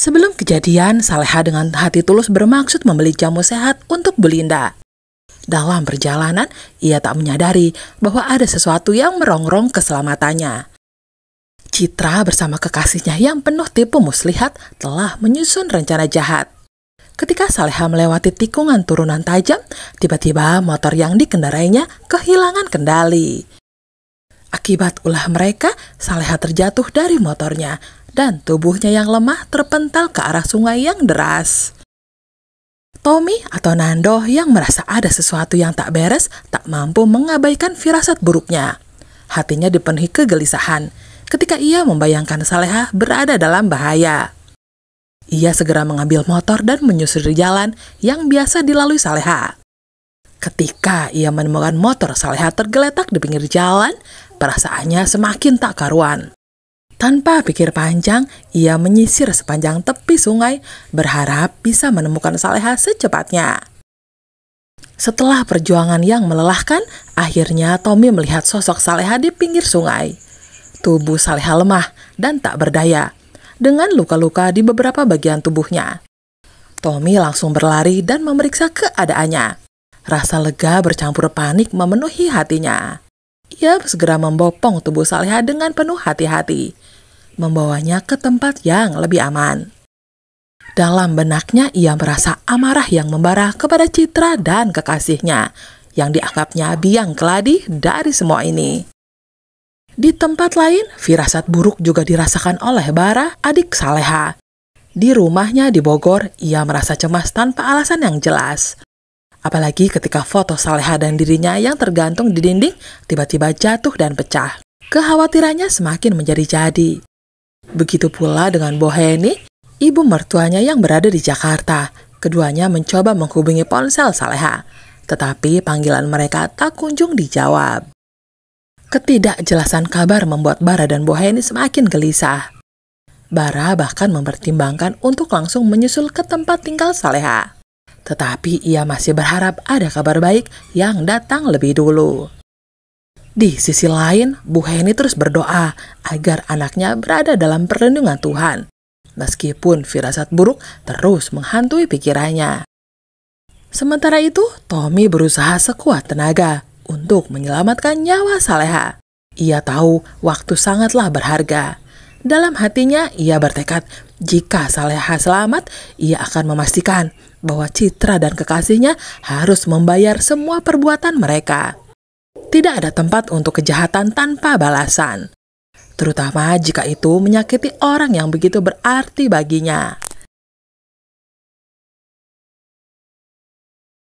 Sebelum kejadian, Saleha dengan hati tulus bermaksud membeli jamu sehat untuk Bu Linda. Dalam perjalanan, ia tak menyadari bahwa ada sesuatu yang merongrong keselamatannya. Citra bersama kekasihnya yang penuh tipu muslihat telah menyusun rencana jahat. Ketika Saleha melewati tikungan turunan tajam, tiba-tiba motor yang dikendarainya kehilangan kendali. Akibat ulah mereka, Saleha terjatuh dari motornya dan tubuhnya yang lemah terpental ke arah sungai yang deras. Tommy atau Nando yang merasa ada sesuatu yang tak beres tak mampu mengabaikan firasat buruknya. Hatinya dipenuhi kegelisahan ketika ia membayangkan Saleha berada dalam bahaya. Ia segera mengambil motor dan menyusuri jalan yang biasa dilalui Saleha. Ketika ia menemukan motor Saleha tergeletak di pinggir jalan, perasaannya semakin tak karuan. Tanpa pikir panjang, ia menyisir sepanjang tepi sungai, berharap bisa menemukan Saleha secepatnya. Setelah perjuangan yang melelahkan, akhirnya Tommy melihat sosok Saleha di pinggir sungai. Tubuh Saleha lemah dan tak berdaya, dengan luka-luka di beberapa bagian tubuhnya. Tommy langsung berlari dan memeriksa keadaannya. Rasa lega bercampur panik memenuhi hatinya. Ia segera membopong tubuh Saleha dengan penuh hati-hati, membawanya ke tempat yang lebih aman. Dalam benaknya ia merasa amarah yang membara kepada Citra dan kekasihnya, yang dianggapnya biang keladi dari semua ini. Di tempat lain, firasat buruk juga dirasakan oleh Bara, adik Saleha. Di rumahnya di Bogor, ia merasa cemas tanpa alasan yang jelas. Apalagi ketika foto Saleha dan dirinya yang tergantung di dinding tiba-tiba jatuh dan pecah. Kekhawatirannya semakin menjadi-jadi. Begitu pula dengan Boheni, ibu mertuanya yang berada di Jakarta. Keduanya mencoba menghubungi ponsel Saleha, tetapi panggilan mereka tak kunjung dijawab. Ketidakjelasan kabar membuat Bara dan Boheni semakin gelisah. Bara bahkan mempertimbangkan untuk langsung menyusul ke tempat tinggal Saleha. Tetapi ia masih berharap ada kabar baik yang datang lebih dulu. Di sisi lain, Boheni terus berdoa agar anaknya berada dalam perlindungan Tuhan, meskipun firasat buruk terus menghantui pikirannya. Sementara itu, Tommy berusaha sekuat tenaga untuk menyelamatkan nyawa Saleha. Ia tahu waktu sangatlah berharga. Dalam hatinya, ia bertekad jika Saleha selamat, ia akan memastikan bahwa Citra dan kekasihnya harus membayar semua perbuatan mereka. Tidak ada tempat untuk kejahatan tanpa balasan, terutama jika itu menyakiti orang yang begitu berarti baginya.